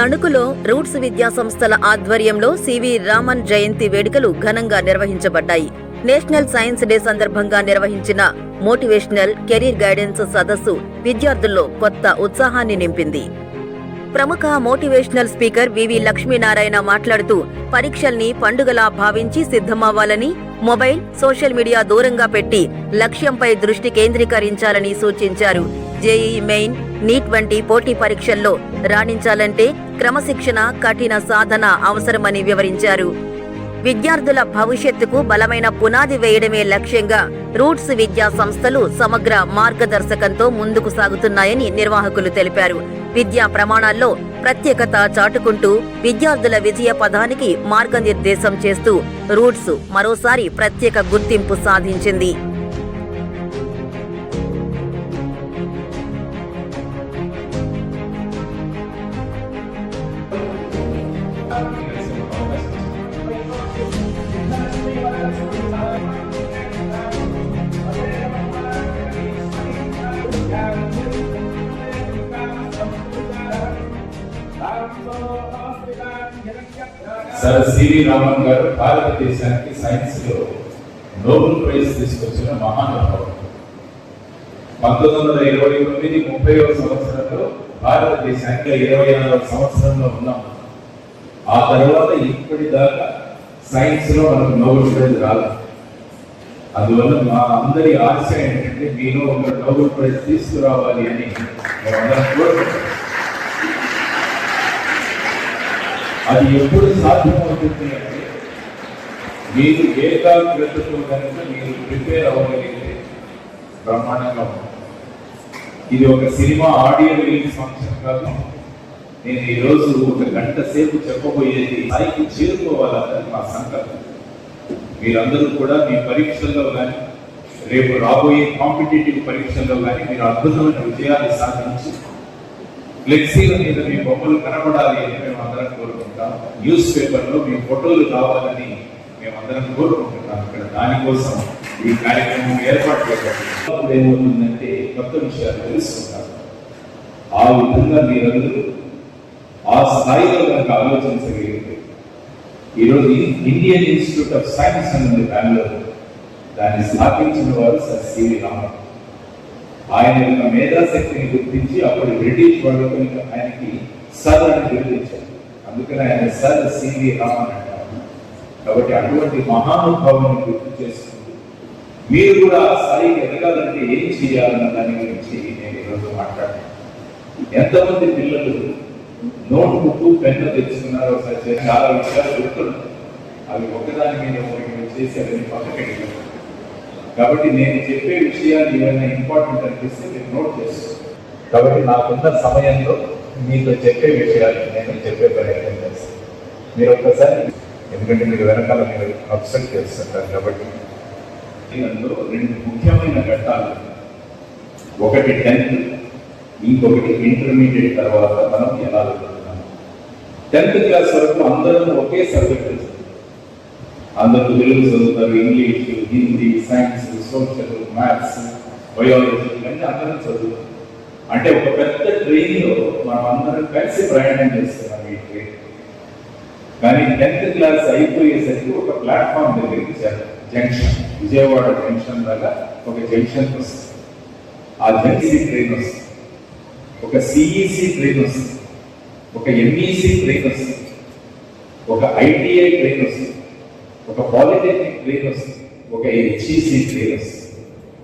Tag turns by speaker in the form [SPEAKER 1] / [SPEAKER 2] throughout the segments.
[SPEAKER 1] తణుకులో రూట్స్ విద్యా సంస్థల ఆధ్వర్యంలో సివి రామన్ జయంతి వేడుకలు ఘనంగా నిర్వహించబడ్డాయి. నేషనల్ సైన్స్ డే సందర్భంగా నిర్వహించిన మోటివేషనల్ కెరీర్ గైడెన్స్ సదస్సు విద్యార్థుల్లో కొత్త ఉత్సాహాన్ని నింపింది. ప్రముఖ మోటివేషనల్ స్పీకర్ వివి లక్ష్మీనారాయణ మాట్లాడుతూ పరీక్షల్ని పండుగలా భావించి సిద్ధమవ్వాలని, మొబైల్, సోషల్ మీడియా దూరంగా పెట్టి లక్ష్యంపై దృష్టి కేంద్రీకరించాలని సూచించారు. జేఈఈ మెయిన్, నీట్ వంటి పోటీ పరీక్షల్లో రాణించాలంటే క్రమశిక్షణ, కఠిన సాధన అవసరమని వివరించారు. విద్యార్థుల భవిష్యత్తుకు బలమైన పునాది వేయడమే లక్ష్యంగా రూట్స్ విద్యా సంస్థలు సమగ్ర మార్గదర్శకంతో ముందుకు సాగుతున్నాయని నిర్వాహకులు తెలిపారు. విద్యా ప్రమాణాల్లో ప్రత్యేకత చాటుకుంటూ విద్యార్థుల విజయ పథానికి మార్గనిర్దేశం చేస్తూ రూట్స్ మరోసారి ప్రత్యేక గుర్తింపు సాధించింది.
[SPEAKER 2] సర్ సివి రామన్ గారు భారతదేశానికి సైన్స్ లో నోబెల్ ప్రైజ్ తీసుకొచ్చిన మహానుభావుడు. 1929 30వ సంవత్సరంలో భారతదేశానికి 26వ సంవత్సరంలో ఉన్నాం. ఆ తర్వాత ఇప్పటిదాకా సైన్స్ లో మనకు నోబెల్ ప్రైజ్ రాలేదు. అందువల్ల మా అందరి ఆశ ఏంటంటే మీలో ఒక నోబెల్ ప్రైజ్ తీసుకురావాలి అని మేమందరం కోరుకుంటాం. అది ఎప్పుడు సాధ్యమవుతుంది అంటే మీరు ఏకాగ్రతతో కనుక మీరు ప్రిపేర్ అవ్వగలిగితే బ్రహ్మాండంగా ఉంటుంది. ఇది ఒక సినిమా ఆడియో రిలీజ్ ఫంక్షన్ కాదు. నేను ఈరోజు ఒక గంట సేపు చెప్పబోయేది స్థాయికి చేరుకోవాలని మా సంకల్పం. మీరందరూ కూడా మీ పరీక్షల్లో కానీ రేపు రాబోయే కాంపిటేటివ్ పరీక్షల్లో కానీ మీరు అద్భుతమైన విజయాలు సాధించి ఫ్లెక్సీల మీద మీ బొమ్మలు కనబడాలి అని మేము అందరం కోరుకుంటాం. న్యూస్ పేపర్లో మీ ఫోటోలు కావాలని మేమందరం కోరుకుంటున్నాం. ఇక్కడ దానికోసం ఈ కార్యక్రమం ఏర్పాటు చేయబడింది. ఏమవుతుందంటే కొత్త విషయాలు తెలుసుకుంటారు. ఆ విధంగా మీరందరూ ఆ స్థాయిలో కనుక ఆలోచించగలిగితే ఈరోజు ఇండియన్ ఇన్స్టిట్యూట్ ఆఫ్ సైన్స్ అనేది బెంగళూరు, దాన్ని స్థాపించిన వారు సర్ సివి రామన్. ఆయన యొక్క మేధాశక్తిని గుర్తించి అప్పుడు బ్రిటిష్ వాళ్ళు ఆయనకి సర్ అని గుర్తించారు. అందుకని ఆయన సర్ సివి రామన్ అంటారు. కాబట్టి అటువంటి మహానుభావాన్ని గుర్తు చేసుకుంటూ మీరు కూడా ఆ స్థాయికి ఎదగాలంటే ఏం చేయాలన్న దాని గురించి నేను ఈరోజు మాట్లాడాను. ఎంతమంది పిల్లలు నోట్ బుక్ పెన్ను తెచ్చుకున్నారో ఒకసారి చాలా విషయాలు గుర్తున్నాయి. అవి ఒకదాని మీద ఒకటి చేసి అవన్నీ పక్కకెళ్ళి. కాబట్టి నేను చెప్పే విషయాలు ఏమైనా ఇంపార్టెంట్ అనిపిస్తే మీరు నోట్ చేసుకోండి. కాబట్టి నాకున్న సమయంలో మీతో చెప్పే విషయాలు నేను చెప్పే ప్రయత్నం చేస్తాను. మీరు ఒక్కసారి, ఎందుకంటే మీరు వెనకాల మీరు అబ్సర్వ్ చేస్తుంటారు. కాబట్టి దీనిలో రెండు ముఖ్యమైన ఘట్టాలు, ఒకటి 10th, ఇంకొకటి ఇంటర్మీడియట్ తర్వాత మనం ఎలా చదువుతున్నాం. 10th క్లాస్ వరకు అందరం ఒకే సబ్జెక్ట్, అందరూ తెలుగు చదువుతారు, English, Hindi, science, social, maths, biology ఇవన్నీ అందరం చదువుతారు. అంటే ఒక పెద్ద ట్రైన్లో మనం అందరం కలిసి ప్రయాణం చేస్తున్నాం ఈ ట్రైన్. కానీ 10th క్లాస్ అయిపోయేసరికి ఒక ప్లాట్ఫామ్ దగ్గరికి జంక్షన్, విజయవాడ జంక్షన్ లాగా ఒక జంక్షన్ వస్తుంది. ఆ జంక్షన్ ట్రైన్ వస్తుంది, ఒక సిఈసి ట్రైన్ వస్తుంది, ఒక ఎంఈసి ట్రైన్ వస్తుంది, ఒక ఐటీఐ ట్రైన్ వస్తుంది, ఒక పాలిటెక్నిక్ ట్రైన్ వస్తుంది, ఒక హెచ్ఈసి ట్రైన్ వస్తుంది.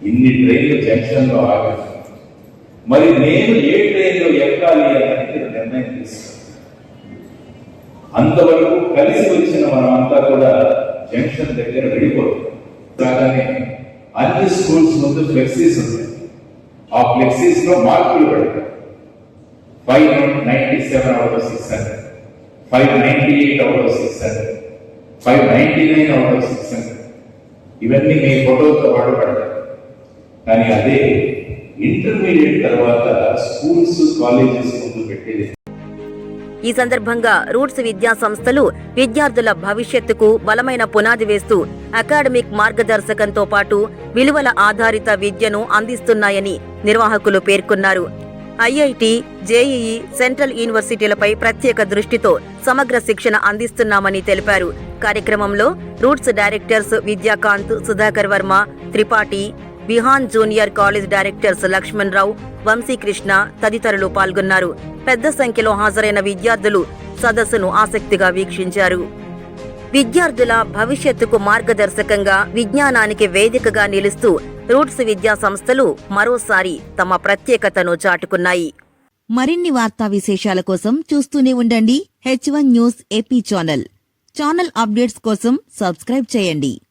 [SPEAKER 2] ఇన్ని ట్రైన్లు జంక్షన్ లో ఆగాలి. మరి నేను ఏ ట్రైన్ లో ఎక్కాలి అనేది నిర్ణయం తీసుకున్నాను. అంతవరకు కలిసి వచ్చిన మనం అంతా కూడా జంక్షన్ దగ్గర వెళ్ళిపోతాం. అలానే అన్ని స్కూల్స్ ముందు ఫ్లెక్సీస్ ఉంటాయి. ఆ ఫ్లెక్సీస్ లో మార్కులు పెడతారు. 597 out of 600, 598 out of 600, 599 out of 600. ఇవన్నీ మీ ఫోటోతో పాటు పడతారు. కానీ అదే ఇంటర్మీడియట్ తర్వాత స్కూల్స్, కాలేజెస్ ముందు పెట్టేది.
[SPEAKER 1] ఈ సందర్భంగా రూట్స్ విద్యా సంస్థలు విద్యార్థుల భవిష్యత్తుకు బలమైన పునాది వేస్తూ అకాడమిక్ మార్గదర్శకంతో పాటు విలువల ఆధారిత విద్యను అందిస్తున్నాయని నిర్వాహకులు పేర్కొన్నారు. ఐఐటి, జేఈఈ, సెంట్రల్ యూనివర్సిటీలపై ప్రత్యేక దృష్టితో సమగ్ర శిక్షణ అందిస్తున్నామని తెలిపారు. కార్యక్రమంలో Roots directors Vidyakant, Sudhakar Varma, Tripathi, Vihaan junior college directors Lakshman Rao, Vamshikrishna తదితరులు పాల్గొన్నారు. పెద్ద సంఖ్యలో హాజరైన విద్యార్థులు సదస్సును ఆసక్తిగా వీక్షించారు. విద్యార్థుల భవిష్యత్తుకు మార్గదర్శకంగా, విజ్ఞానానికి వేదికగా నిలుస్తూ రూట్స్ విద్యా సంస్థలు మరోసారి తమ ప్రత్యేకతను చాటుకున్నాయి.
[SPEAKER 3] మరిన్ని వార్తా విశేషాల కోసం చూస్తూనే ఉండండి H1 news AP channel updates కోసం సబ్స్క్రైబ్ చేయండి.